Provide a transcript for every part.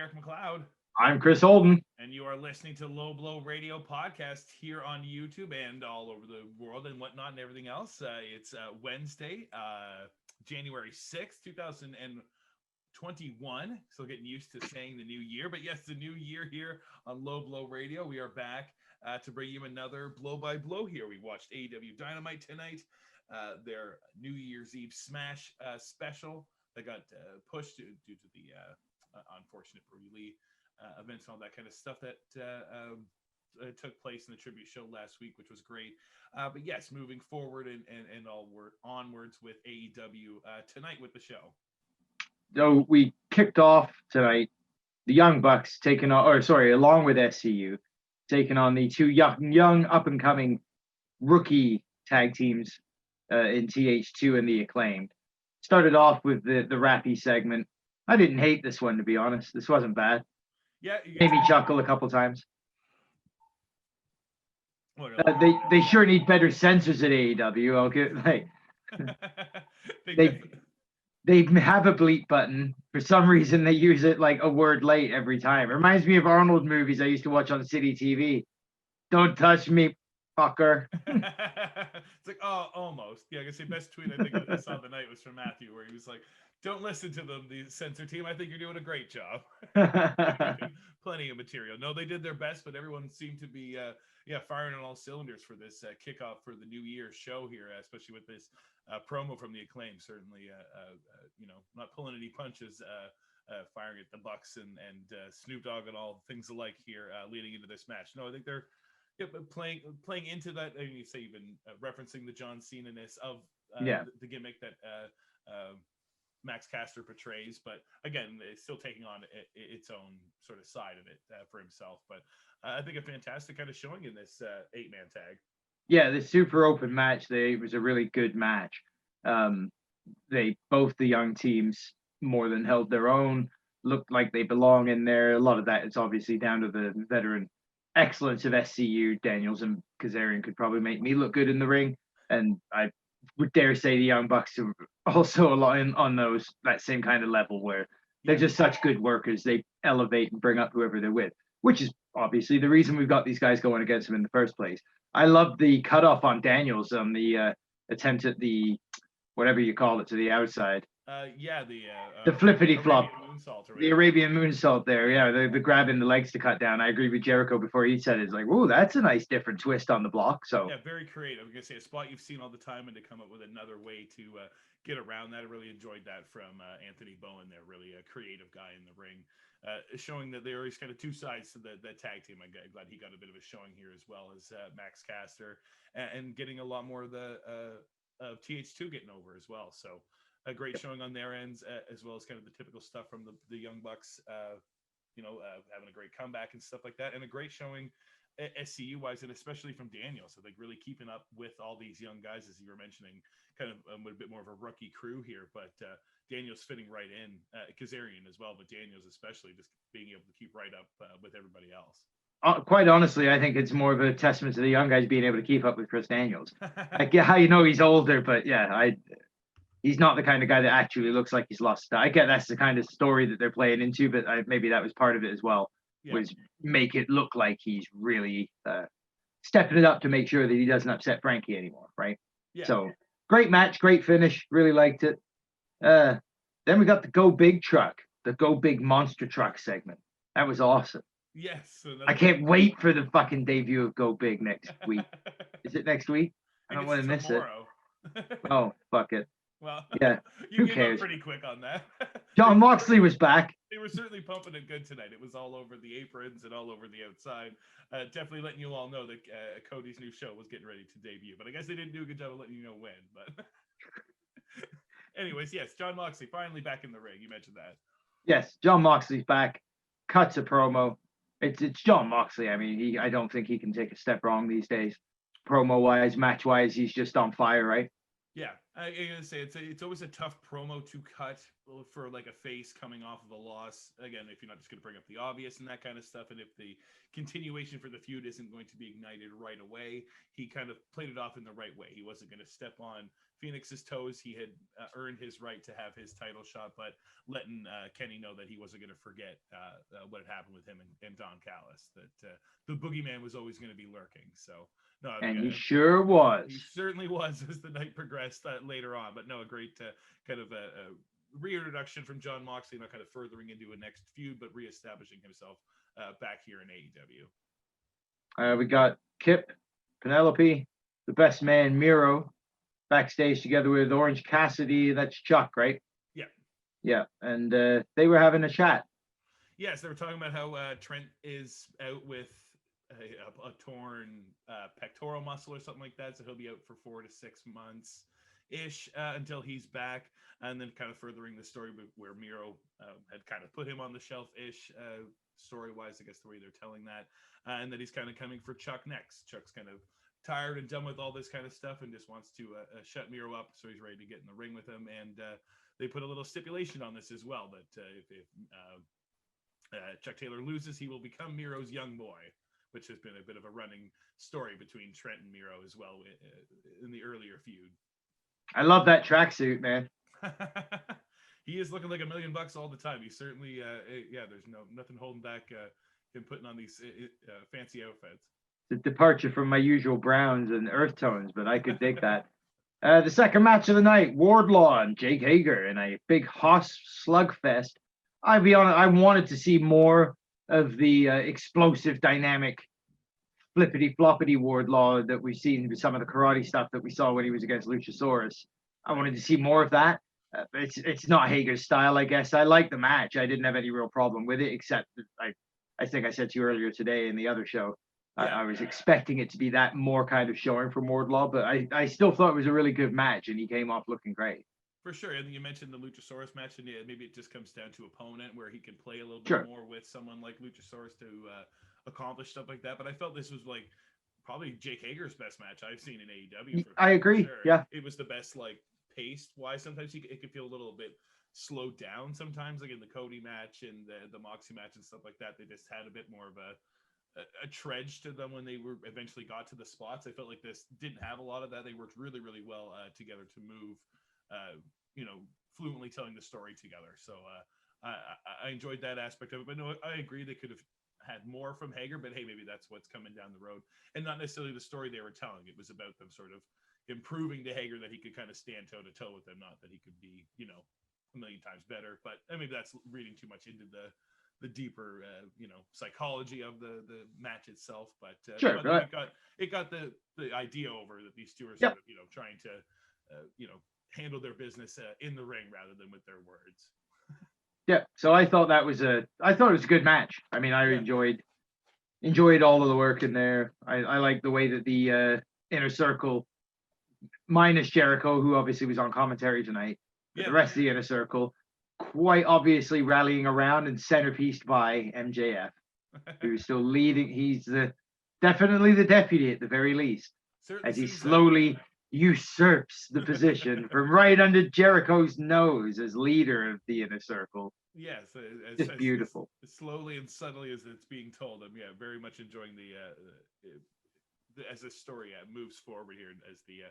Eric McLeod. I'm Chris Holden. And you are listening to LowBlowRadio podcast here on YouTube and all over the world and whatnot and everything else. It's Wednesday, January 6th, 2021. Still getting used to saying the new year. But yes, the new year here on LowBlowRadio. We are back to bring you another blow-by-blow here. We watched AEW Dynamite tonight. Their New Year's Eve Smash special that got pushed due to the unfortunate Brody Lee events and all that kind of stuff that took place in the tribute show last week, which was great. But yes, moving forward and onwards with AEW tonight with the show. So we kicked off tonight, the Young Bucks along with SCU, taking on the two young up-and-coming rookie tag teams in TH2 and the Acclaimed. Started off with the Rappy segment. I didn't hate this one, to be honest. This wasn't bad. Yeah, made me chuckle a couple times. They sure need better censors at AEW. Okay, they have a bleep button. For some reason, they use it like a word late every time. It reminds me of Arnold movies I used to watch on City TV. Don't touch me, fucker. It's like, oh, almost. Yeah, I guess the best tweet I think I saw the night was from Matthew, where he was like, "Don't listen to them, the censor team. I think you're doing a great job." Plenty of material. No, they did their best, but everyone seemed to be firing on all cylinders for this kickoff for the New Year's show here, especially with this promo from the Acclaim. Certainly, not pulling any punches, firing at the Bucks and Snoop Dogg and all things alike here leading into this match. No, I think they're playing into that. I mean, you say even referencing the John Cena-ness of the gimmick that Max Caster portrays, but again, it's still taking on its own sort of side of it for himself. But I think a fantastic kind of showing in this 8-man tag. Yeah, the super open match. It was a really good match. Both the young teams more than held their own. Looked like they belong in there. A lot of that is obviously down to the veteran excellence of SCU. Daniels and Kazarian could probably make me look good in the ring, and I would dare say the Young Bucks are also a lot on that same kind of level where they're just such good workers. They elevate and bring up whoever they're with, which is obviously the reason we've got these guys going against them in the first place. I love the cutoff on Daniels on the attempt at the whatever you call it to the outside. The flippity flop, the Arabian moonsault there. Yeah, the grabbing the legs to cut down. I agree with Jericho before he said it's like, "Whoa, that's a nice different twist on the block." So yeah, very creative. I'm gonna say a spot you've seen all the time, and to come up with another way to get around that. I really enjoyed that from Anthony Bowen. There, really a creative guy in the ring, showing that there is kind of two sides to the tag team. I'm glad he got a bit of a showing here as well as Max Caster, and getting a lot more of the TH2 getting over as well. So. A great showing on their ends, as well as kind of the typical stuff from the Young Bucks, having a great comeback and stuff like that, and a great showing SCU-wise, and especially from Daniel. So, like, really keeping up with all these young guys, as you were mentioning, kind of with a bit more of a rookie crew here, but Daniel's fitting right in, Kazarian as well, but Daniel's especially just being able to keep right up with everybody else. Quite honestly, I think it's more of a testament to the young guys being able to keep up with Chris Daniels. I get how he's older, but yeah, he's not the kind of guy that actually looks like he's lost. I get that's the kind of story that they're playing into, but maybe that was part of it as well, was make it look like he's really stepping it up to make sure that he doesn't upset Frankie anymore, right? Yeah. So, great match, great finish, really liked it. Then we got the Go Big Truck, the Go Big Monster Truck segment. That was awesome. Yes. So I can't wait for the fucking debut of Go Big next week. Is it next week? I don't want to miss it. Oh, fuck it. Well, yeah, you gave up pretty quick on that. John Moxley was back. They were certainly pumping it good tonight. It was all over the aprons and all over the outside. Definitely letting you all know that Cody's new show was getting ready to debut. But I guess they didn't do a good job of letting you know when. But anyways, yes, John Moxley finally back in the ring. You mentioned that. Yes, John Moxley's back. Cuts a promo. It's John Moxley. I mean, I don't think he can take a step wrong these days. Promo-wise, match-wise, he's just on fire, right? Yeah, I'm gonna say it's always a tough promo to cut for like a face coming off of a loss. Again, if you're not just gonna bring up the obvious and that kind of stuff, and if the continuation for the feud isn't going to be ignited right away, he kind of played it off in the right way. He wasn't going to step on Phoenix's toes. He had earned his right to have his title shot, but letting Kenny know that he wasn't going to forget what had happened with him and Don Callis, that the boogeyman was always going to be lurking. So. No, And he sure was. He certainly was as the night progressed later on. But no, a great kind of a reintroduction from John Moxley, not kind of furthering into a next feud, but reestablishing himself back here in AEW. We got Kip, Penelope, the best man, Miro, backstage together with Orange Cassidy. That's Chuck, right? Yeah. Yeah. And they were having a chat. Yes, they were talking about how Trent is out with a torn pectoral muscle or something like that, so he'll be out for 4 to 6 months ish until he's back, and then kind of furthering the story where Miro had kind of put him on the shelf ish story wise, I guess the way they're telling that, and that he's kind of coming for Chuck next. Chuck's kind of tired and done with all this kind of stuff and just wants to shut Miro up, so he's ready to get in the ring with him. And they put a little stipulation on this as well, that if Chuck Taylor loses, he will become Miro's young boy, which has been a bit of a running story between Trent and Miro as well in the earlier feud. I love that tracksuit, man. He is looking like $1 million all the time. He's certainly, there's nothing holding back him putting on these fancy outfits. It's a departure from my usual browns and earth tones, but I could dig that. The second match of the night, Wardlaw and Jake Hager in a big Hoss slugfest. I'll be honest, I wanted to see more of the explosive, dynamic, flippity-floppity Wardlaw that we've seen with some of the karate stuff that we saw when he was against Luchasaurus. I wanted to see more of that. It's not Hager's style, I guess. I like the match. I didn't have any real problem with it, except that I think I said to you earlier today in the other show, I was expecting it to be that more kind of showing from Wardlaw, but I still thought it was a really good match, and he came off looking great. For sure. And you mentioned the Luchasaurus match, and maybe it just comes down to opponent where he can play a little bit more with someone like Luchasaurus to accomplish stuff like that. But I felt this was like probably Jake Hager's best match I've seen in AEW. I agree. Sure. Yeah. It was the best, like, paced wise. Sometimes it could feel a little bit slowed down sometimes, like in the Cody match and the Moxie match and stuff like that. They just had a bit more of a trudge to them when they were eventually got to the spots. I felt like this didn't have a lot of that. They worked really, really well together to move, fluently telling the story together. So I enjoyed that aspect of it. But no, I agree they could have had more from Hager, but hey, maybe that's what's coming down the road, and not necessarily the story they were telling. It was about them sort of improving to Hager that he could kind of stand toe to toe with them, not that he could be, a million times better. But I mean, that's reading too much into the deeper, psychology of the match itself. But sure, it got the idea over that these two are sort of, trying to, handle their business in the ring rather than with their words. Yeah. So I thought it was a good match. I mean, I enjoyed all of the work in there. I like the way that the Inner Circle, minus Jericho, who obviously was on commentary tonight, but the rest of the Inner Circle, quite obviously rallying around and centerpieced by MJF, who's still leading. He's definitely the deputy at the very least, certainly, as he slowly usurps the position from right under Jericho's nose as leader of the Inner Circle. Yes, just beautiful. As slowly and subtly as it's being told. I'm very much enjoying the as this story moves forward here, as the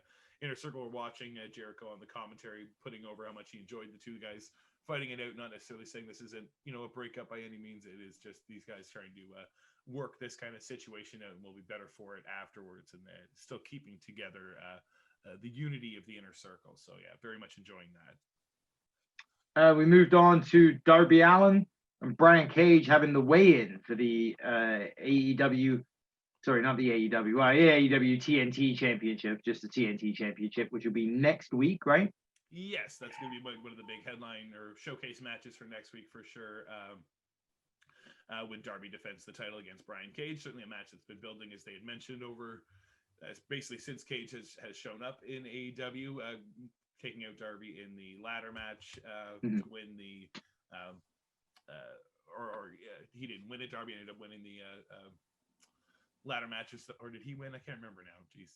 Inner Circle are watching Jericho on the commentary, putting over how much he enjoyed the two guys fighting it out. Not necessarily saying this isn't a breakup by any means. It is just these guys trying to work this kind of situation out, and will be better for it afterwards, and still keeping together the unity of the Inner Circle. So very much enjoying that. We moved on to Darby Allin and Brian Cage having the weigh-in for the AEW, sorry, not the AEW, AEW TNT Championship, just the TNT Championship, which will be next week, right? Yes, that's going to be one of the big headline or showcase matches for next week for sure. When Darby defends the title against Brian Cage, certainly a match that's been building, as they had mentioned, over basically since Cage has shown up in AEW, taking out Darby in the ladder match to win the he didn't win it. Darby ended up winning the ladder matches, or did he win? I can't remember now. Jeez.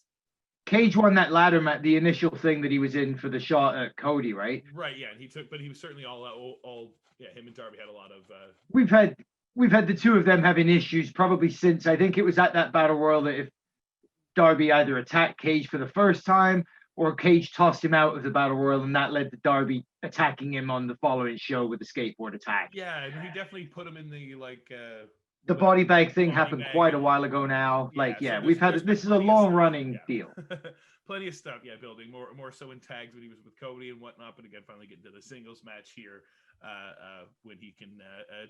Cage won that ladder match, the initial thing that he was in for the shot at Cody, right? Right, yeah, and but he was certainly all yeah, him and Darby had a lot of We've had the two of them having issues probably since, I think it was at that Battle Royal, that if Darby either attacked Cage for the first time or Cage tossed him out of the Battle Royal, and that led to Darby attacking him on the following show with the skateboard attack. Yeah, and he definitely put him in the the body bag thing body happened bag quite a and- while ago now. Yeah, so We've had there's this been is a plenty of long stuff, running yeah. deal. Plenty of stuff, yeah, building more so in tags when he was with Cody and whatnot, but again, finally getting to the singles match here when he can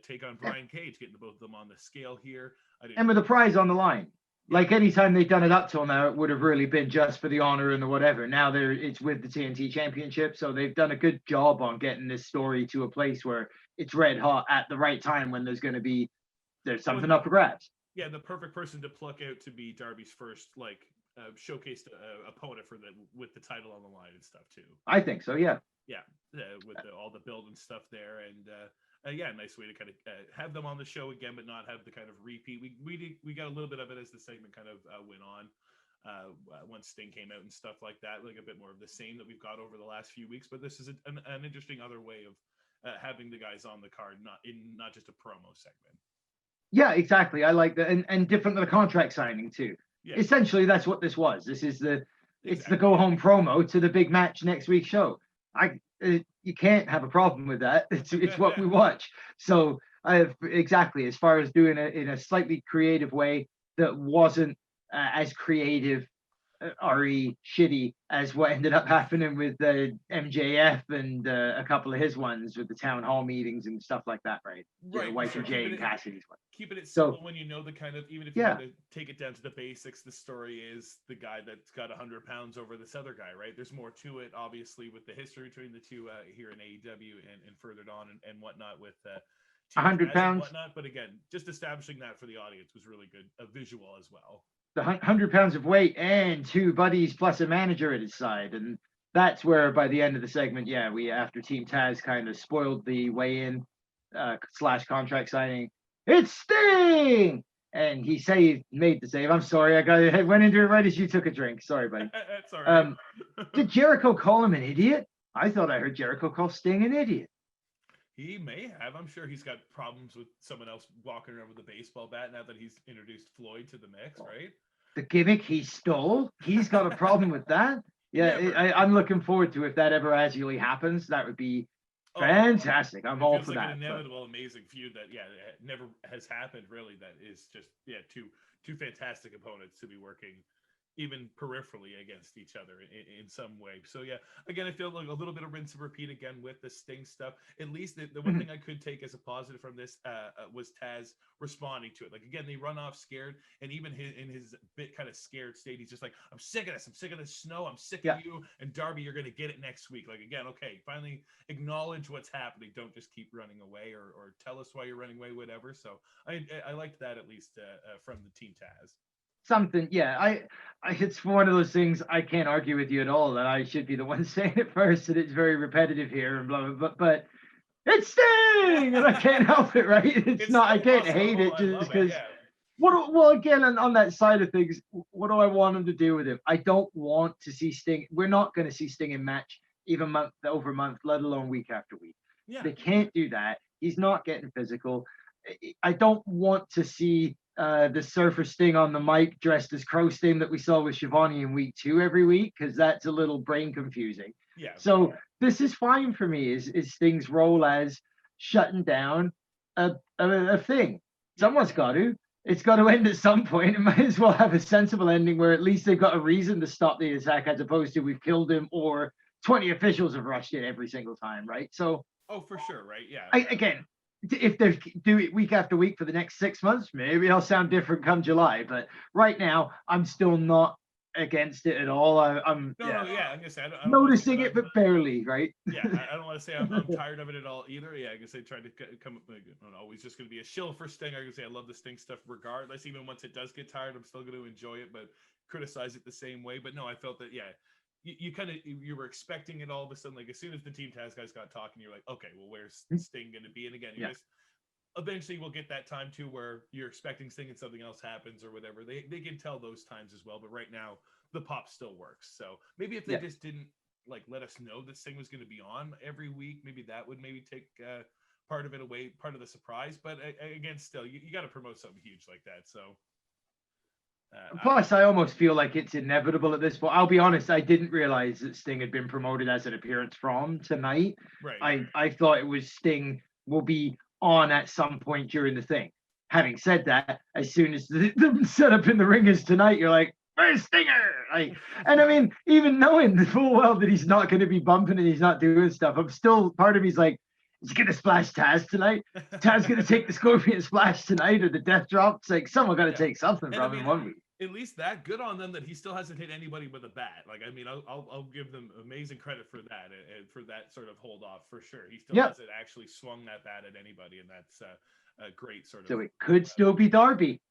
take on Brian Cage, getting both of them on the scale here. And with the prize on the line. Like anytime they've done it up till now, it would have really been just for the honor and the whatever. Now it's with the TNT Championship, so they've done a good job on getting this story to a place where it's red hot at the right time when there's something up for grabs. Yeah, the perfect person to pluck out to be Darby's first showcased opponent with the title on the line and stuff too. I think so, yeah. Yeah, with all the build and stuff there, and yeah, nice way to kind of have them on the show again, but not have the kind of repeat. We got a little bit of it as the segment kind of went on. Once Sting came out and stuff like that, like a bit more of the same that we've got over the last few weeks. But this is an interesting other way of having the guys on the card, not just a promo segment. Yeah, exactly. I like that, and different than the contract signing too. Yeah. Essentially, that's what this was. This is it's the go home promo to the big match next week's show. You can't have a problem with that. It's what we watch. So exactly, as far as doing it in a slightly creative way that wasn't as creative shitty as what ended up happening with MJF and a couple of his ones with the town hall meetings and stuff like that, right? Right. White and Jay and Cassidy's one. Keeping it simple when you know the kind of, even if you want to take it down to the basics, the story is the guy that's got 100 pounds over this other guy, right? There's more to it, obviously, with the history between the two here in AEW and further on and whatnot with 100 pounds and whatnot. But again, just establishing that for the audience was really good, a visual as well. The 100 pounds of weight and two buddies plus a manager at his side. And that's where by the end of the segment, we, after Team Taz kind of spoiled the weigh-in / contract signing, it's Sting! And he made the save. I'm sorry, I went into it right as you took a drink. Sorry, buddy. That's all right. Did Jericho call him an idiot? I thought I heard Jericho call Sting an idiot. He may have. I'm sure he's got problems with someone else walking around with a baseball bat now that he's introduced Floyd to the mix, right? The gimmick he stole? He's got a problem with that? Yeah, I'm looking forward to if that ever actually happens. That would be fantastic. I'm all for that. An inevitable, amazing feud that never has happened really. That is just two fantastic opponents to be working even peripherally against each other in some way. So again, I feel like a little bit of rinse and repeat again with the Sting stuff. At least the one thing I could take as a positive from this was Taz responding to it. Like again, they run off scared, and even in his bit kind of scared state, he's just like, I'm sick of this. I'm sick of this snow. I'm sick of you. And Darby, you're gonna get it next week. Like again, okay, finally acknowledge what's happening. Don't just keep running away or tell us why you're running away, whatever. So I liked that at least from the Team Taz. Something, it's one of those things I can't argue with you at all that I should be the one saying it first, and it's very repetitive here and blah blah blah. But it's Sting, and I can't help it, right? It's not. I can't hate it just because. Well, again, on that side of things, what do I want him to do with him? I don't want to see Sting. We're not going to see Sting in match even month over month, let alone week after week. Yeah. They can't do that. He's not getting physical. I don't want to see the Surfer Sting on the mic dressed as Crow Sting that we saw with Shivani in week 2 every week, because that's a little brain confusing. Yeah. So this is fine for me. Is Sting's role as shutting down a thing? Someone's got to. It's got to end at some point. It might as well have a sensible ending where at least they've got a reason to stop the attack, as opposed to we've killed him or 20 officials have rushed in every single time, right? So. Oh, for sure, right? Yeah. Again. If they do it week after week for the next 6 months, maybe I'll sound different come July. But right now, I'm still not against it at all. I'm like I said, I don't noticing it, but barely, right? I don't want to say I'm tired of it at all either. I guess they tried to come up. Always just going to be a shill for Sting. I can say I love the Sting stuff regardless. Even once it does get tired, I'm still going to enjoy it, but criticize it the same way. But no, I felt that you were expecting it all of a sudden. Like as soon as the Team Taz guys got talking, you're like, okay, well, where's Sting going to be? And again, eventually we'll get that time too where you're expecting Sting and something else happens or whatever. They can tell those times as well. But right now, the pop still works. So maybe if they just didn't like let us know this thing was going to be on every week, maybe that would maybe take part of it away, part of the surprise. But again, still, you got to promote something huge like that. So. Plus, I almost feel like it's inevitable at this point. I'll be honest, I didn't realize that Sting had been promoted as an appearance from tonight. Right. I thought it was Sting will be on at some point during the thing. Having said that, as soon as the setup in the ring is tonight, you're like, where's Stinger? And I mean, even knowing the full well that he's not going to be bumping and he's not doing stuff, I'm still, part of me's like, is he going to splash Taz tonight? Taz going to take the Scorpion Splash tonight or the Death Drop? It's like someone got to take something from him one week. At least that, good on them that he still hasn't hit anybody with a bat. Like, I mean, I'll give them amazing credit for that and for that sort of hold off for sure. He still hasn't actually swung that bat at anybody, and that's a great sort of. So it could still be Darby.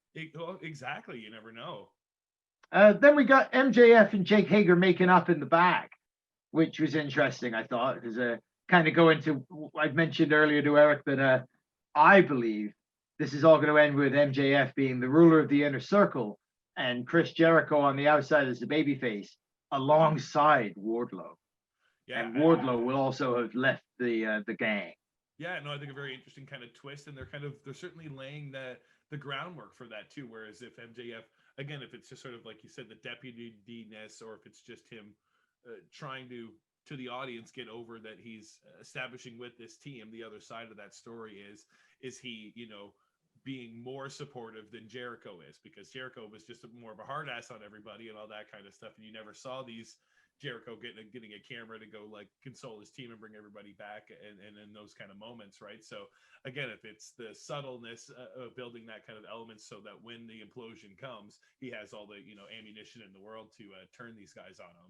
Exactly, you never know. Then we got MJF and Jake Hager making up in the back, which was interesting. I thought because kind of go into, I mentioned earlier to Eric that I believe this is all going to end with MJF being the ruler of the inner circle and Chris Jericho on the outside as the babyface alongside Wardlow. Yeah, and Wardlow will also have left the gang. Yeah, no, I think a very interesting kind of twist, and they're certainly laying the groundwork for that too. Whereas if MJF, again, if it's just sort of like you said, the deputy-ness, or if it's just him trying to the audience get over that he's establishing with this team, the other side of that story is he, being more supportive than Jericho is, because Jericho was just more of a hard ass on everybody and all that kind of stuff, and you never saw these Jericho getting a camera to go like console his team and bring everybody back and in those kind of moments, right? So again, if it's the subtleness of building that kind of element so that when the implosion comes, he has all the ammunition in the world to turn these guys on him.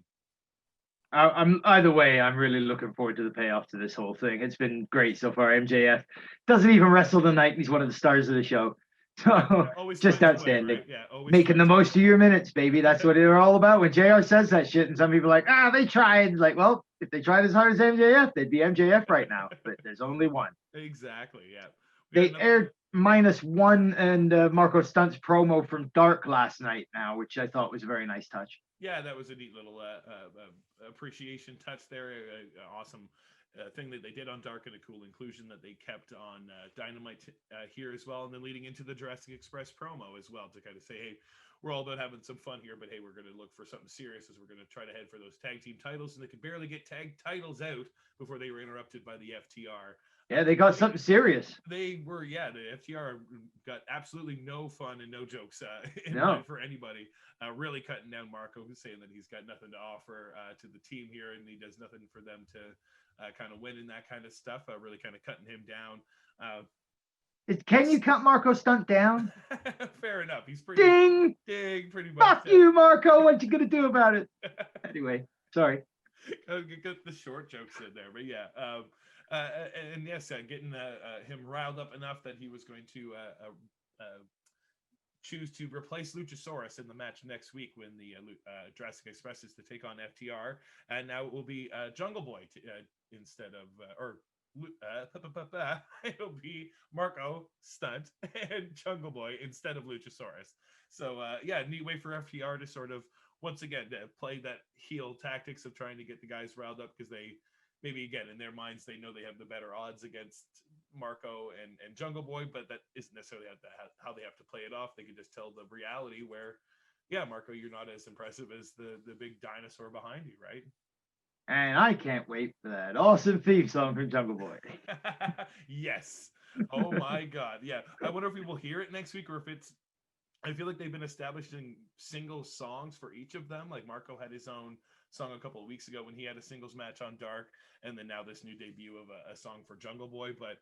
I'm either way, I'm really looking forward to the payoff to this whole thing. It's been great so far. MJF doesn't even wrestle tonight. He's one of the stars of the show. So just outstanding. Right? Yeah, making the most of your minutes, baby. That's what they're all about. When JR says that shit, and some people are like, they tried. Like, well, if they tried as hard as MJF, they'd be MJF right now. But there's only one. Exactly, yeah. They aired -1 and Marco Stunt's promo from Dark last night now, which I thought was a very nice touch. Yeah, that was a neat little appreciation touch there. Awesome thing that they did on Dark, and a cool inclusion that they kept on Dynamite here as well. And then leading into the Jurassic Express promo as well to kind of say, hey, we're all about having some fun here, but hey, we're going to look for something serious as we're going to try to head for those tag team titles. And they could barely get tag titles out before they were interrupted by the FTR. Yeah, they got something serious. They were, the FTR got absolutely no fun and no jokes for anybody. Really cutting down Marco, who's saying that he's got nothing to offer to the team here, and he does nothing for them to kind of win in that kind of stuff. Really kind of cutting him down. Can you cut Marco Stunt down? Fair enough. He's pretty ding, pretty much. Fuck you, Marco. What you gonna do about it? Anyway, sorry. Get the short jokes in there, but yeah. And yes, getting him riled up enough that he was going to choose to replace Luchasaurus in the match next week when the Jurassic Express is to take on FTR, and now it will be Jungle Boy instead of it'll be Marco Stunt and Jungle Boy instead of Luchasaurus. So neat way for FTR to sort of once again play that heel tactics of trying to get the guys riled up, because they maybe again in their minds they know they have the better odds against Marco and Jungle Boy, but that isn't necessarily how they have to play it off. They can just tell the reality where, Marco, you're not as impressive as the big dinosaur behind you, right? And I can't wait for that awesome theme song from Jungle Boy. Yes. Oh my God. Yeah. I wonder if we will hear it next week, or if it's, I feel like they've been establishing single songs for each of them. Like Marco had his own song a couple of weeks ago when he had a singles match on Dark, and then now this new debut of a song for Jungle Boy. But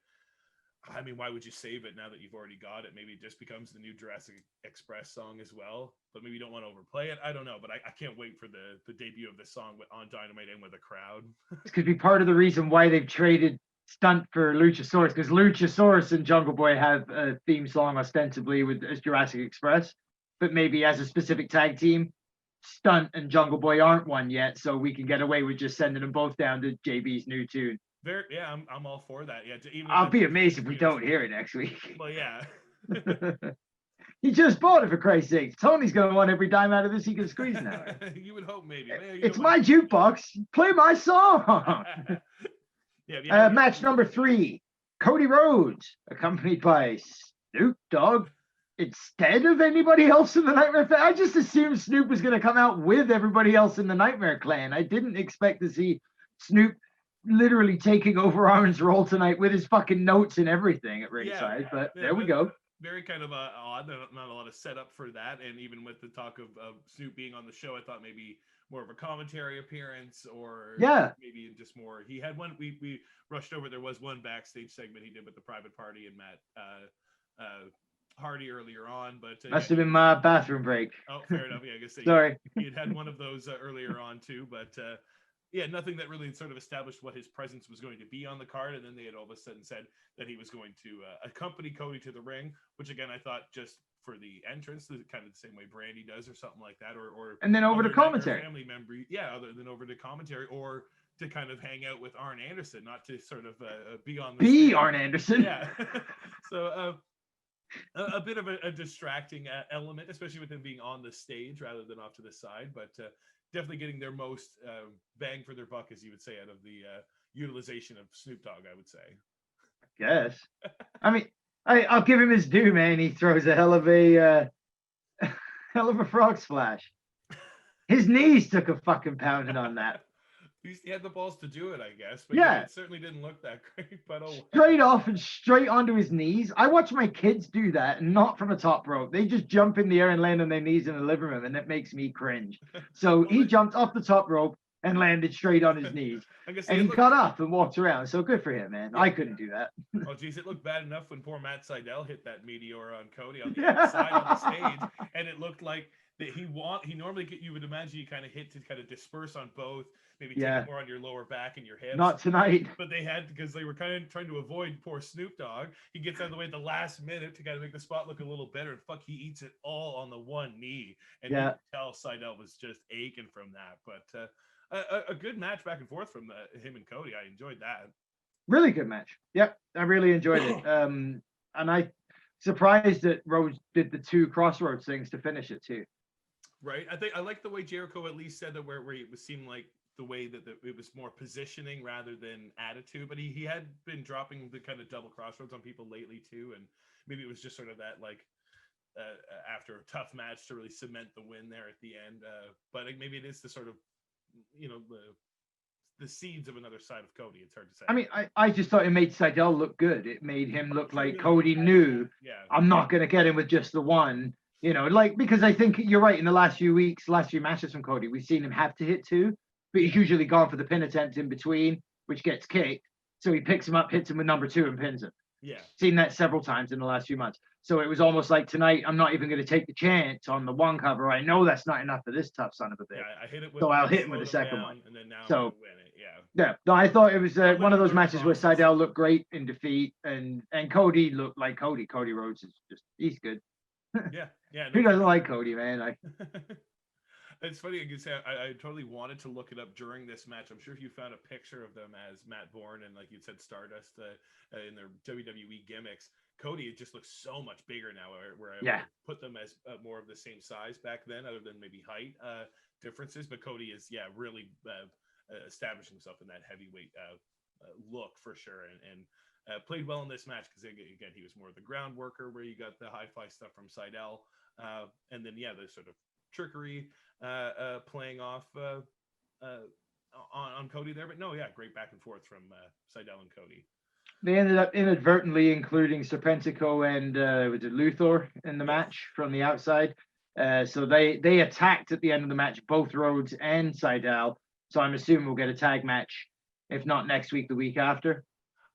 I mean, why would you save it now that you've already got it? Maybe it just becomes the new Jurassic Express song as well, but maybe you don't want to overplay it. I don't know, but I can't wait for the debut of this song on Dynamite and with a crowd. This could be part of the reason why they've traded Stunt for Luchasaurus, because Luchasaurus and Jungle Boy have a theme song ostensibly as Jurassic Express, but maybe as a specific tag team, Stunt and Jungle Boy aren't one yet, so we can get away with just sending them both down to JB's new tune. I'm all for that. Yeah, I'll be amazed if we don't hear it next week. Well, yeah. He just bought it, for Christ's sake. Tony's going to want every dime out of this he can squeeze now. You would hope, maybe. It's my jukebox. Play my song. Match number 3. Cody Rhodes, accompanied by Snoop Dogg. Instead of anybody else in the Nightmare Clan. I just assumed Snoop was going to come out with everybody else in the Nightmare Clan. I didn't expect to see Snoop literally taking over Arn's role tonight with his fucking notes and everything at ringside. But there we go. Very kind of odd. Not a lot of setup for that. And even with the talk of Snoop being on the show, I thought maybe more of a commentary appearance, or maybe just more. He had one. We rushed over. There was one backstage segment he did with the Private Party and Matt Hardy earlier on, but must have been my bathroom break. Oh, fair enough. Yeah, I guess Sorry. He had one of those earlier on too, but nothing that really sort of established what his presence was going to be on the card. And then they had all of a sudden said that he was going to accompany Cody to the ring, which again I thought just for the entrance, kind of the same way Brandy does, or something like that, or and then over to commentary, family member, other than over to commentary, or to kind of hang out with Arn Anderson, not to sort of be on the stage. Arn Anderson. Yeah. So. A bit of a distracting element, especially with him being on the stage rather than off to the side, but definitely getting their most bang for their buck, as you would say, out of the utilization of Snoop Dogg, I would say. Yes. I mean, I'll give him his due, man. He throws a hell of a frog splash. His knees took a fucking pounding on that. He had the balls to do it, I guess. But it certainly didn't look that great. But straight off and straight onto his knees. I watch my kids do that, and not from a top rope. They just jump in the air and land on their knees in the living room, and it makes me cringe. So he jumped off the top rope and landed straight on his knees. And he got up and walked around. So good for him, man. I couldn't do that. Oh, geez, it looked bad enough when poor Matt Sydal hit that meteor on Cody on the outside on the stage, and it looked like that he normally you would imagine you kind of hit to kind of disperse on both, maybe take it more on your lower back and your hips. Not tonight. But they had, because they were kind of trying to avoid poor Snoop Dogg. He gets out of the way at the last minute to kind of make the spot look a little better, and he eats it all on the one knee. And you could tell Sydal was just aching from that. But a good match back and forth from him and Cody. I enjoyed that. Really good match. Yep, I really enjoyed it. And I surprised that Rhodes did the 2 crossroads things to finish it too. Right. I like the way Jericho at least said that, where it seemed like the way that it was more positioning rather than attitude. But he had been dropping the kind of double crossroads on people lately too, and maybe it was just sort of that after a tough match to really cement the win there at the end. But maybe it is the sort of the seeds of another side of Cody. It's hard to say. I mean, I just thought it made Sydal look good. It made him look like Cody knew, I'm not going to get him with just the one. Because I think you're right. In the last few matches from Cody, we've seen him have to hit 2, but he's usually gone for the pin attempt in between, which gets kicked. So he picks him up, hits him with number 2, and pins him. Yeah. Seen that several times in the last few months. So it was almost like tonight, I'm not even going to take the chance on the one cover. I know that's not enough for this tough son of a bitch. Yeah, I hit it with so I'll hit him with the second one. And then now so, win it. Yeah. No, I thought it was one of those matches where Sydal looked great in defeat, and Cody looked like Cody. Cody Rhodes is he's good. Yeah. Who doesn't like Cody, man? It's funny. I can say I totally wanted to look it up during this match. I'm sure if you found a picture of them as Matt Bourne and, like you said, Stardust in their WWE gimmicks, Cody, it just looks so much bigger now. Where I put them as more of the same size back then, other than maybe height differences. But Cody is really establishing himself in that heavyweight look for sure, and played well in this match because again he was more of the ground worker, where you got the hi-fi stuff from Sydal, and then the sort of trickery playing off on Cody there. But great back and forth from Sydal and Cody. They ended up inadvertently including Serpentico and was it Luthor in the match from the outside. So they attacked at the end of the match, both Rhodes and Sydal. So I'm assuming we'll get a tag match, if not next week, the week after.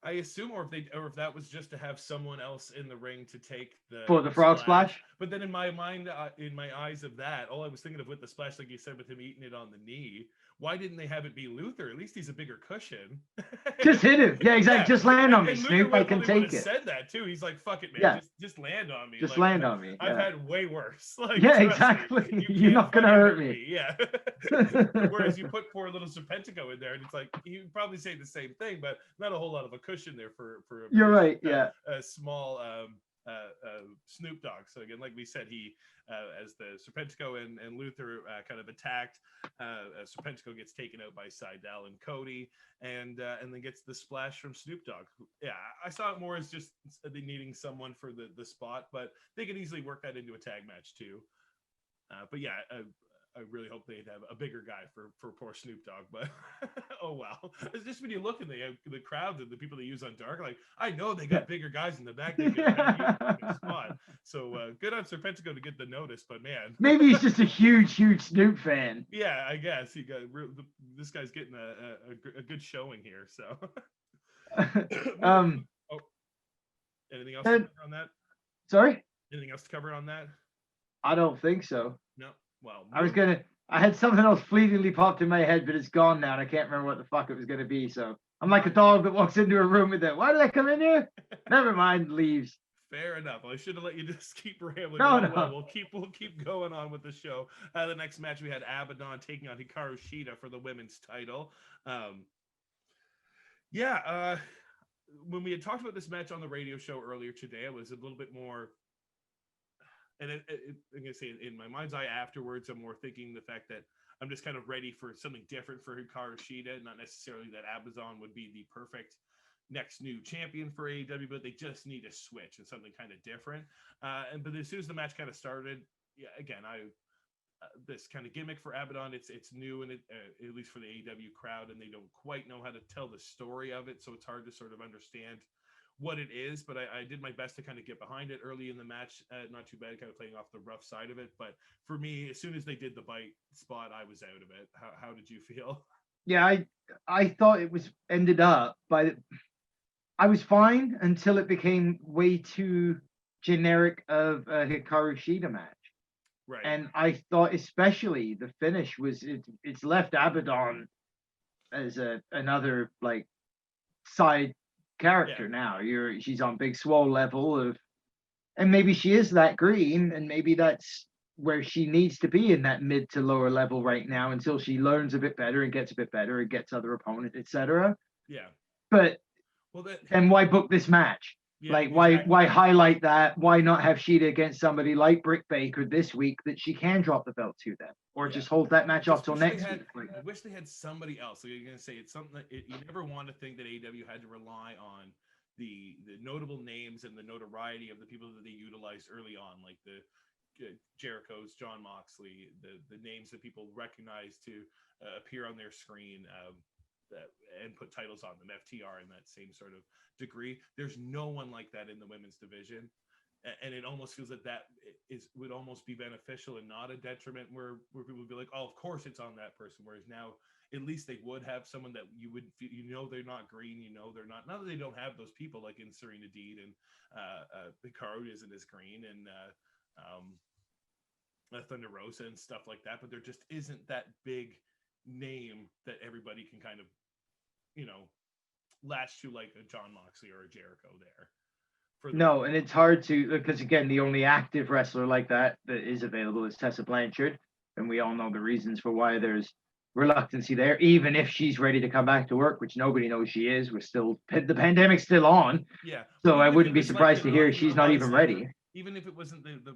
I assume, or if that was just to have someone else in the ring to take the frog splash. But then in my mind, in my eyes of that, all I was thinking of with the splash, like you said, with him eating it on the knee, why didn't they have it be Luther? At least he's a bigger cushion. Just hit him. Yeah, exactly. Just land on me, Snoop. I can take it. Said that too. He's like, "Fuck it, man. Just land on me. Just land on me. I've had way worse." Exactly. You're not gonna hurt me. Yeah. Whereas you put poor little Serpentico in there, and it's like he would probably say the same thing, but not a whole lot of a cushion there for. You're right. Yeah. A small Snoop Dogg. So again, like we said, he as the Serpentico and Luther kind of attacked, Serpentico gets taken out by Seidel and Cody, and then gets the splash from Snoop Dogg. Yeah, I saw it more as just needing someone for the spot, but they could easily work that into a tag match too. But yeah, I really hope they'd have a bigger guy for poor Snoop Dogg, but oh well. It's just when you look at the crowd and the people they use on Dark, like I know they got bigger guys in the back they could have used in the spot. So good on Serpentico to get the notice, but man, maybe he's just a huge Snoop fan. Yeah, I guess this guy's getting a good showing here. So, anything else to cover on that? Sorry, anything else to cover on that? I don't think so. No. Well, I had something else fleetingly popped in my head, but it's gone now, and I can't remember what the fuck it was gonna be. So I'm like a dog that walks into a room with it. Why did I come in here? Never mind, leaves. Fair enough. I should have let you just keep rambling. No. We'll keep going on with the show. The next match we had Abaddon taking on Hikaru Shida for the women's title. When we had talked about this match on the radio show earlier today, it was a little bit more. And I'm gonna say in my mind's eye afterwards, I'm more thinking the fact that I'm just kind of ready for something different for Hikaru Shida. Not necessarily that Abaddon would be the perfect next new champion for AEW, but they just need a switch and something kind of different. But as soon as the match kind of started, yeah, again, this kind of gimmick for Abaddon, it's new and at least for the AEW crowd, and they don't quite know how to tell the story of it, so it's hard to sort of understand what it is, but I did my best to kind of get behind it early in the match. Not too bad, kind of playing off the rough side of it. But for me, as soon as they did the bite spot, I was out of it. How did you feel? Yeah, I thought it was ended up by. I was fine until it became way too generic of a Hikaru Shida match. Right. And I thought, especially the finish was it's left Abaddon as another like side character now. She's on Big Swole level of, and maybe she is that green, and maybe that's where she needs to be in that mid to lower level right now until she learns a bit better and gets a bit better and gets other opponents, etc. Yeah. But then why book this match? Yeah, like why highlight that? Why not have Shida against somebody like Britt Baker this week that she can drop the belt to them, or just hold that match off till next week? I wish they had somebody else. Like you're gonna say, it's something that you never want to think that AEW had to rely on the notable names and the notoriety of the people that they utilized early on, like the Jericho's, John Moxley, the names that people recognize to appear on their screen. And put titles on them, FTR in that same sort of degree. There's no one like that in the women's division, and it almost feels that would almost be beneficial and not a detriment, where people would be like, oh, of course it's on that person. Whereas now, at least they would have someone that you would, they're not green, they're not. Not that they don't have those people like in Serena Deeb and Hikaru isn't as green, and Thunder Rosa and stuff like that, but there just isn't that big name that everybody can kind of latch to, like a John Moxley or a Jericho there. No, and it's hard to, because again, the only active wrestler like that is available is Tessa Blanchard, and we all know the reasons for why there's reluctancy there, even if she's ready to come back to work, which nobody knows she is. The pandemic's still on. Yeah. So I wouldn't be surprised to hear she's not even ready. Even if it wasn't the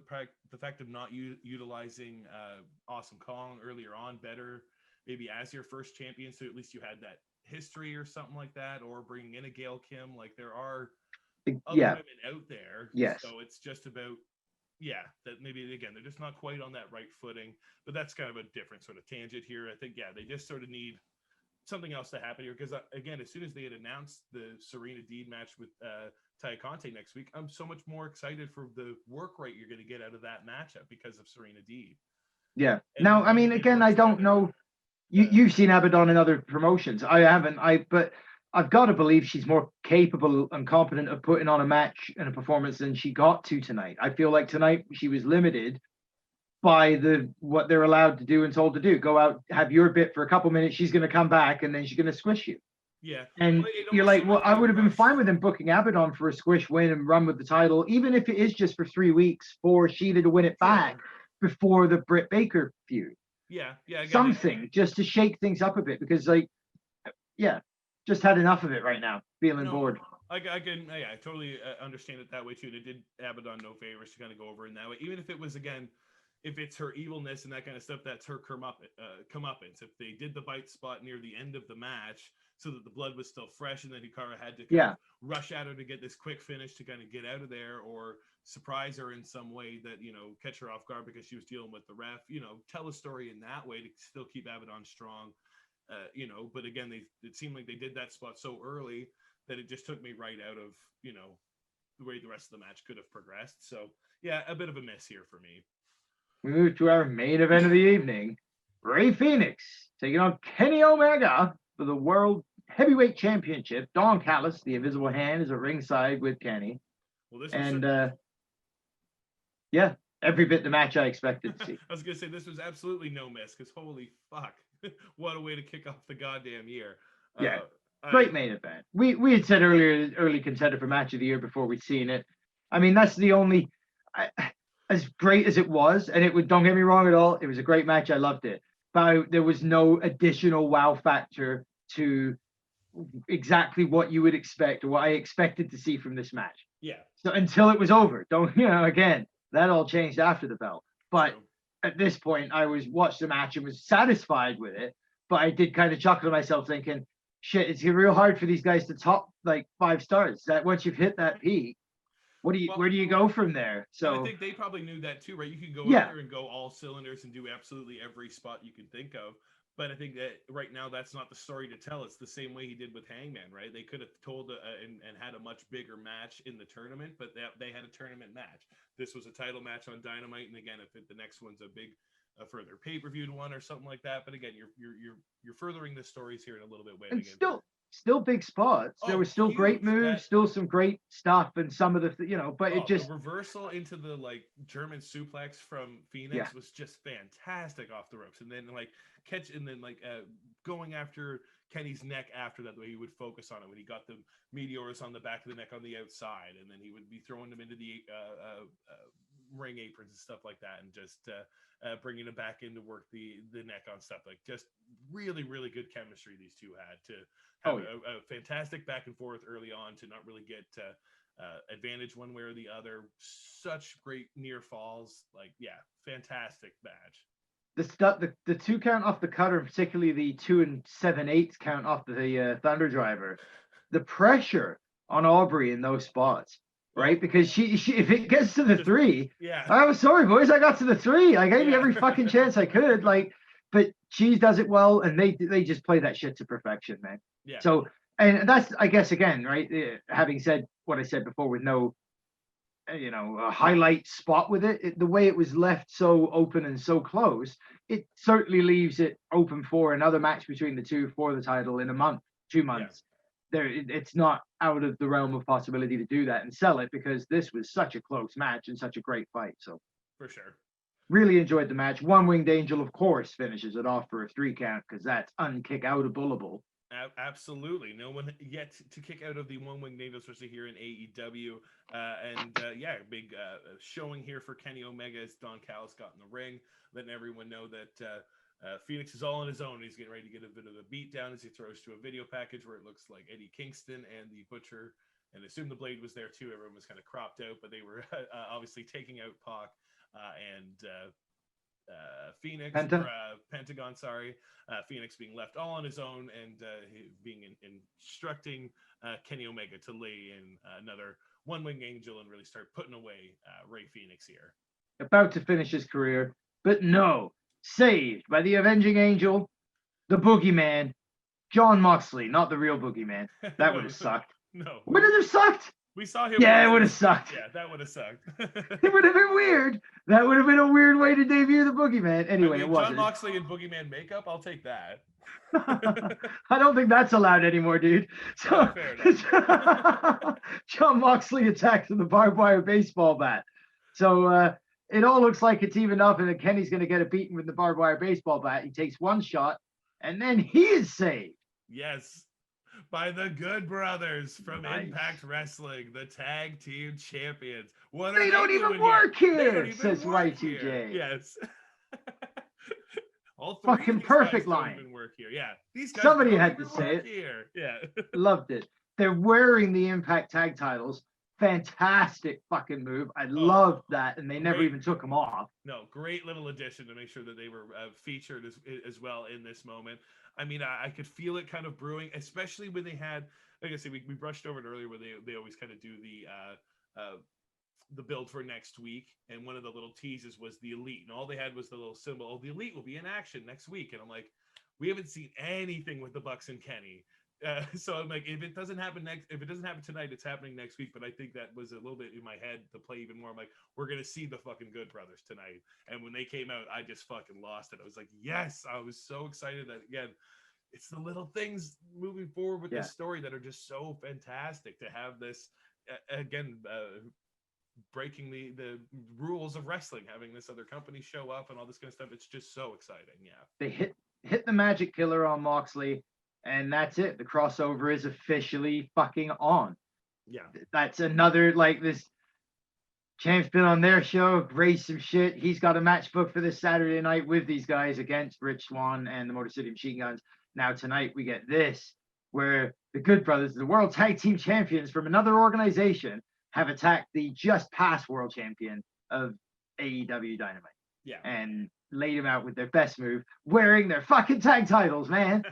fact of not utilizing Awesome Kong earlier on better, maybe as your first champion, so at least you had that history or something like that, or bringing in a Gail Kim. Like there are other women out there. Yes. So it's just about, that maybe, again, they're just not quite on that right footing, but that's kind of a different sort of tangent here. I think, they just sort of need something else to happen here, because again, as soon as they had announced the Serena Deeb match with Taya Conte next week, I'm so much more excited for the work rate you're going to get out of that matchup because of Serena Deeb. Yeah. Now, I mean, again, I don't know. You've seen Abaddon in other promotions. I haven't. But I've got to believe she's more capable and competent of putting on a match and a performance than she got to tonight. I feel like tonight she was limited by what they're allowed to do and told to do. Go out, have your bit for a couple minutes. She's going to come back, and then she's going to squish you. Yeah. And you're like, well, I would have been fine with them booking Abaddon for a squish win and run with the title, even if it is just for 3 weeks for Shida to win it back before the Britt Baker feud. Yeah. Something just to shake things up a bit, because just had enough of it right now, feeling bored. I can, yeah, I totally understand it that way too. And it did Abaddon no favors to kind of go over in that way. Even if it was, again, if it's her evilness and that kind of stuff, that's her comeuppance. If they did the bite spot near the end of the match so that the blood was still fresh, and then Hikaru had to kind of rush at her to get this quick finish to kind of get out of there, or surprise her in some way that, catch her off guard because she was dealing with the ref, tell a story in that way to still keep Abaddon strong. But again, it seemed like they did that spot so early that it just took me right out of, the way the rest of the match could have progressed. So yeah, a bit of a miss here for me. We move to our main event of the evening. Rey Fénix taking on Kenny Omega for the World Heavyweight Championship. Don Callis, the Invisible Hand, is at ringside with Kenny. Well, this was yeah, every bit the match I expected to see. I was going to say, this was absolutely no miss, because holy fuck, what a way to kick off the goddamn year. Yeah. Great main event. We had said earlier, early contender for match of the year before we'd seen it. I mean, that's the only, as great as it was, and don't get me wrong at all, it was a great match. I loved it. But there was no additional wow factor to exactly what you would expect, or what I expected to see from this match. Yeah. So until it was over, again, that all changed after the bell. But at this point, I watched the match and was satisfied with it. But I did kind of chuckle to myself thinking, shit, it's real hard for these guys to top like 5 stars. That once you've hit that peak, where do you go from there? So I think they probably knew that too, right? You could go out there and go all cylinders and do absolutely every spot you can think of. But I think that right now that's not the story to tell. It's the same way he did with Hangman, right? They could have told and had a much bigger match in the tournament, but they had a tournament match. This was a title match on Dynamite, and again, if the next one's a further pay-per-view one or something like that. But again, you're furthering the stories here in a little bit way. And still big spots. There were still great moves, still some great stuff, and some of the but it just the reversal into the German suplex from Fénix was just fantastic off the ropes, and then going after Kenny's neck after that, the way he would focus on it when he got the meteors on the back of the neck on the outside, and then he would be throwing them into the ring aprons and stuff like that, and just bringing it back in to work the neck on stuff. Just really, really good chemistry these two had to have a fantastic back and forth early on, to not really get advantage one way or the other. Such great near falls. Fantastic match. The 2 count off the cutter, particularly the 2 7/8 count off the Thunder Driver, the pressure on Aubrey in those spots. Right, because she if it gets to the 3, I was sorry, boys, I got to the 3. I gave you every fucking chance I could, but she does it well, and they just play that shit to perfection, man. Yeah. So, and that's, I guess, again, right, having said what I said before, with no, a highlight spot with it, the way it was left so open and so close, it certainly leaves it open for another match between the two for the title in a month, 2 months. It's not out of the realm of possibility to do that and sell it, because this was such a close match and such a great fight. So for sure, really enjoyed the match. One Winged Angel, of course, finishes it off for a 3 count, because that's unkick-outable. Absolutely, no one yet to kick out of the One Winged Angel, especially here in AEW. Big showing here for Kenny Omega as Don Callis got in the ring, letting everyone know that Fénix is all on his own. He's getting ready to get a bit of a beat down as he throws to a video package where it looks like Eddie Kingston and the Butcher, and I assume the Blade was there too. Everyone was kind of cropped out, but they were obviously taking out Pac and Fénix, Pentagon. Sorry, Fénix being left all on his own, and being instructing Kenny Omega to lay in another One Winged Angel and really start putting away Rey Fénix here. About to finish his career, but no. Saved by the Avenging Angel, the Boogeyman, Jon Moxley, not the real Boogeyman. That would have sucked. No. Would it have sucked? We saw him. Yeah, it would have sucked. Yeah, that would have sucked. It would have been weird. That would have been a weird way to debut the Boogeyman. Anyway, it wasn't. Jon Moxley and Boogeyman makeup, I'll take that. I don't think that's allowed anymore, dude. So, Jon Moxley attacks with a barbed wire baseball bat. So, it all looks like it's evened up, and that Kenny's going to get a beating with the barbed wire baseball bat. He takes 1 shot, and then he is saved. Yes, by the Good Brothers from Impact Wrestling, the tag team champions. They don't even work here, says Y2J. Yes. All 3 fucking perfect line. Work here. Yeah, these guys somebody had to say it. Here. Yeah. Loved it. they're wearing the Impact tag titles. Fantastic fucking move. I loved that, and they never even took them off. No, great little addition to make sure that they were featured as well in this moment. I mean, I could feel it kind of brewing, especially when they had, like I said, we brushed over it earlier, where they always kind of do the build for next week, and one of the little teases was the Elite, and all they had was the little symbol, oh, the Elite will be in action next week, and I'm like, we haven't seen anything with the Bucks and Kenny. So I'm like, if it doesn't happen tonight, it's happening next week. But I think that was a little bit in my head to play even more. I'm like, we're gonna see the fucking Good Brothers tonight. And when they came out, I just fucking lost it. I was like, yes, I was so excited that again, it's the little things moving forward with this story that are just so fantastic to have this again. Breaking the rules of wrestling, having this other company show up and all this kind of stuff. It's just so exciting. Yeah. They hit the magic killer on Moxley, and that's it. The crossover is officially fucking on. Yeah. That's another, like, this champ's been on their show, raised some shit. He's got a match booked for this Saturday night with these guys against Rich Swann and the Motor City Machine Guns. Now tonight we get this, where the Good Brothers, the World Tag Team Champions from another organization, have attacked the just past world champion of AEW Dynamite. Yeah. And laid him out with their best move, wearing their fucking tag titles, man.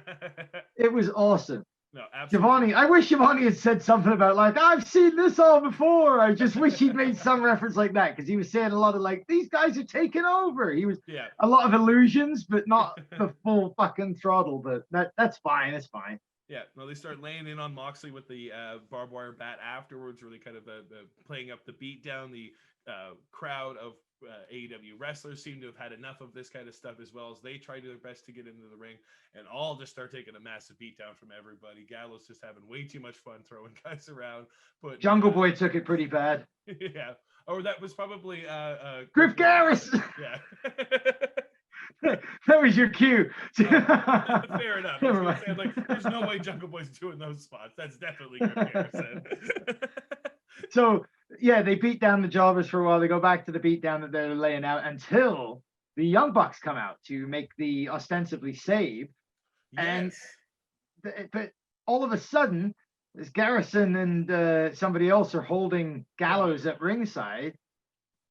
It was awesome. No, absolutely. Giovanni, I wish Giovanni had said something about, like, I've seen this all before. I just wish he'd made some reference like that, because he was saying a lot of, like, these guys are taking over. He was a lot of illusions, but not the full fucking throttle. But that's fine. It's fine. Yeah, no, they start laying in on Moxley with the barbed wire bat afterwards, really kind of playing up the beat down. The crowd of AEW wrestlers seem to have had enough of this kind of stuff, as well as they try their best to get into the ring, and all just start taking a massive beat down from everybody. Gallows just having way too much fun throwing guys around. But Jungle Boy took it pretty bad. Yeah. Or that was probably Griff Garrison. Yeah. That was your cue. Fair enough. I was gonna say, like, there's no way Jungle Boy's doing those spots. That's definitely Griff Garrison. So yeah, they beat down the jobbers for a while. They go back to the beatdown that they're laying out until the Young Bucks come out to make the ostensibly save. Yes. But all of a sudden, as Garrison and somebody else are holding Gallows at ringside,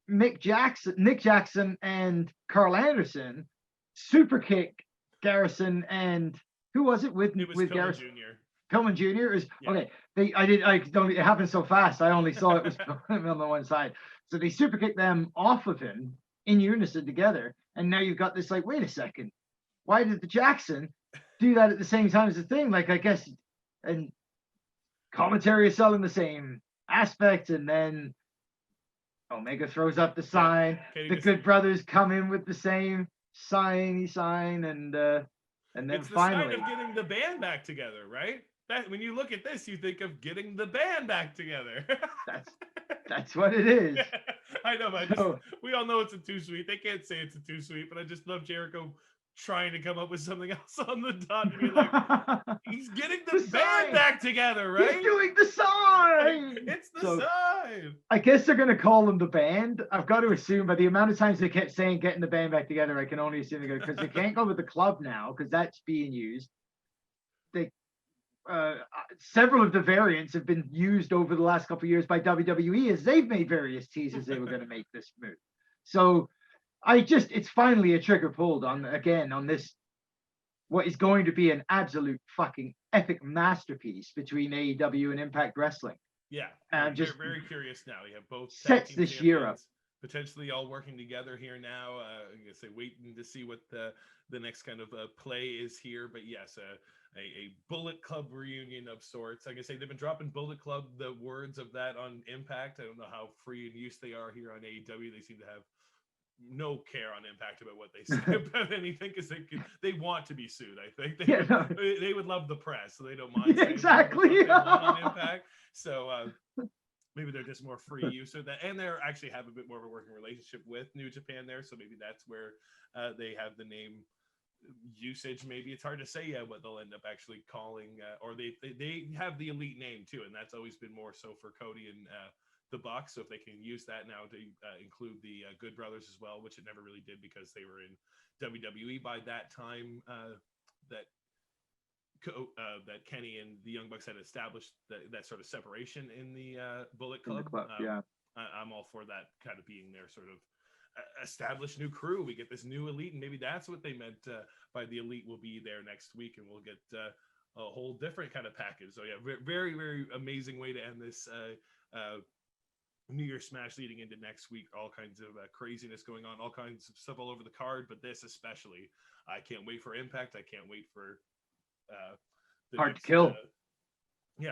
Nick Jackson and Carl Anderson super kick Garrison and who was it with Pillman Garrison? Jr. Pillman Jr. is okay. It happened so fast. I only saw it was on the one side. So they super kick them off of him in unison together. And now you've got this, like, wait a second. Why did the Jackson do that at the same time as the thing? Like, I guess, and commentary is selling the same aspect. And then Omega throws up the sign. The Good Brothers come in with the same sign, and then it's finally the sign of getting the band back together, right? That when you look at this, you think of getting the band back together. that's what it is. Yeah, I know, but we all know it's a too sweet. They can't say it's a too sweet, but I just love Jericho trying to come up with something else on the dot and be like, he's getting the band back together, right? He's doing the sign. It's the sign. I guess they're gonna call them the band. I've got to assume, by the amount of times they kept saying getting the band back together, I can only assume they're gonna, because they can't go with the club now because that's being used. They several of the variants have been used over the last couple of years by WWE as they've made various teases they were going to make this move. So it's finally a trigger pulled on this, what is going to be an absolute fucking epic masterpiece between AEW and Impact Wrestling. Yeah, I'm just very curious now. You have both sets this year up, potentially all working together here now. I guess waiting to see what the next kind of play is here. But yes, a Bullet Club reunion of sorts. Like I say, they've been dropping Bullet Club, the words of that on Impact. I don't know how free and use they are here on AEW. They seem to have no care on Impact about what they say about anything, because they want to be sued. I think they would love the press, so they don't mind. Yeah, exactly. On Impact, so maybe they're just more free use of that, and they're actually have a bit more of a working relationship with New Japan there, so maybe that's where they have the name usage. Maybe it's hard to say what they'll end up actually calling, or they have the Elite name too, and that's always been more so for Cody and the Bucks. So if they can use that now to include the Good Brothers as well, which it never really did because they were in WWE by that time, that that Kenny and the Young Bucks had established that sort of separation in the Bullet Club. I'm all for that kind of being their sort of established new crew. We get this new elite, and maybe that's what they meant by the elite will be there next week, and we'll get a whole different kind of package. So yeah, very, very amazing way to end this New Year's Smash leading into next week. All kinds of craziness going on, all kinds of stuff all over the card, but this especially. I can't wait for Impact. I can't wait for Hard to Kill.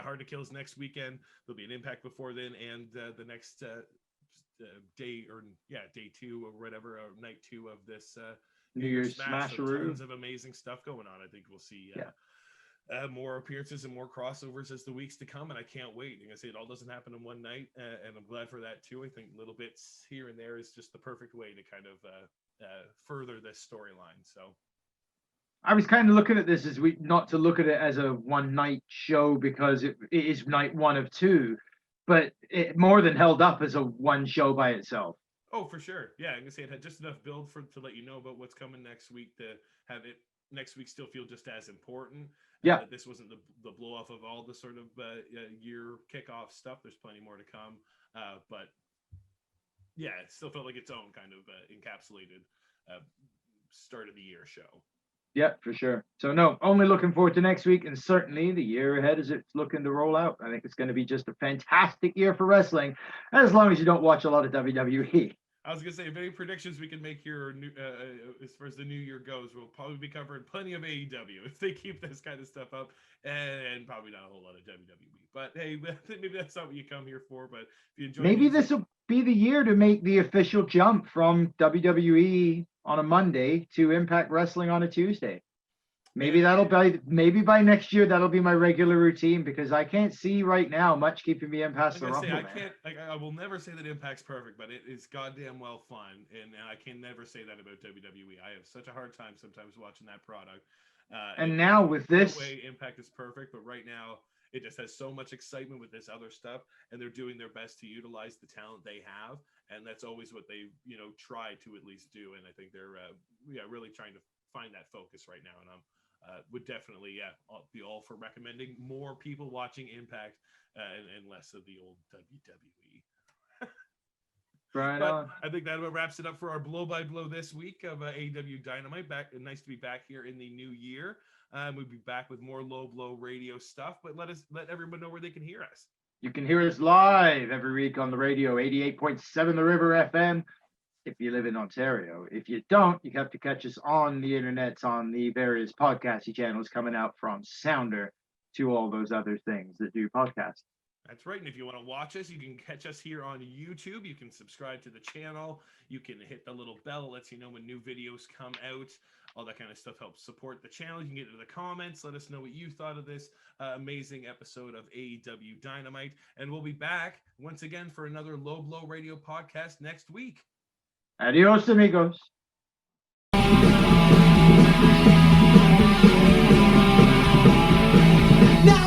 Hard to Kill is next weekend. There'll be an Impact before then, and the next day 2 or whatever, or night 2 of this New Year's Smash. So tons of amazing stuff going on. I think we'll see more appearances and more crossovers as the weeks to come, and I can't wait. Like I say, it all doesn't happen in one night, and I'm glad for that too. I think little bits here and there is just the perfect way to kind of further this storyline. So I was kind of looking at this as not to look at it as a one night show, because it is night 1 of 2, but it more than held up as a one show by itself. Oh, for sure. Yeah, I'm gonna say it had just enough build to let you know about what's coming next week, to have it next week still feel just as important. Yeah. This wasn't the blow off of all the sort of year kickoff stuff. There's plenty more to come. But yeah, it still felt like its own kind of encapsulated start of the year show. Yeah, for sure. So no, only looking forward to next week, and certainly the year ahead as it's looking to roll out. I think it's going to be just a fantastic year for wrestling, as long as you don't watch a lot of WWE. I was going to say, if any predictions we can make here as far as the new year goes, we'll probably be covering plenty of AEW if they keep this kind of stuff up, and probably not a whole lot of WWE. But hey, maybe that's not what you come here for. But if you enjoy, maybe this will be the year to make the official jump from WWE on a Monday to Impact Wrestling on a Tuesday. Maybe maybe by next year that'll be my regular routine, because I can't see right now much keeping me in past the Rumble. I will never say that Impact's perfect, but it is goddamn well fun, and I can never say that about WWE. I have such a hard time sometimes watching that product. And now with this, way Impact is perfect, but right now it just has so much excitement with this other stuff, and they're doing their best to utilize the talent they have, and that's always what they try to at least do. And I think they're really trying to find that focus right now, and I'm would definitely be all for recommending more people watching Impact and less of the old WWE. Right on. I think that about wraps it up for our blow by blow this week of AEW Dynamite. Nice to be back here in the new year. We'll be back with more Low Blow Radio stuff, but let everyone know where they can hear us. You can hear us live every week on the radio, 88.7 The River FM. If you live in Ontario. If you don't, you have to catch us on the internet, on the various podcasting channels coming out from Sounder to all those other things that do podcasts. That's right. And if you want to watch us, you can catch us here on YouTube. You can subscribe to the channel. You can hit the little bell. It lets you know when new videos come out. All that kind of stuff helps support the channel. You can get into the comments. Let us know what you thought of this amazing episode of AEW Dynamite. And we'll be back once again for another Low Blow Radio podcast next week. Adios, amigos. Now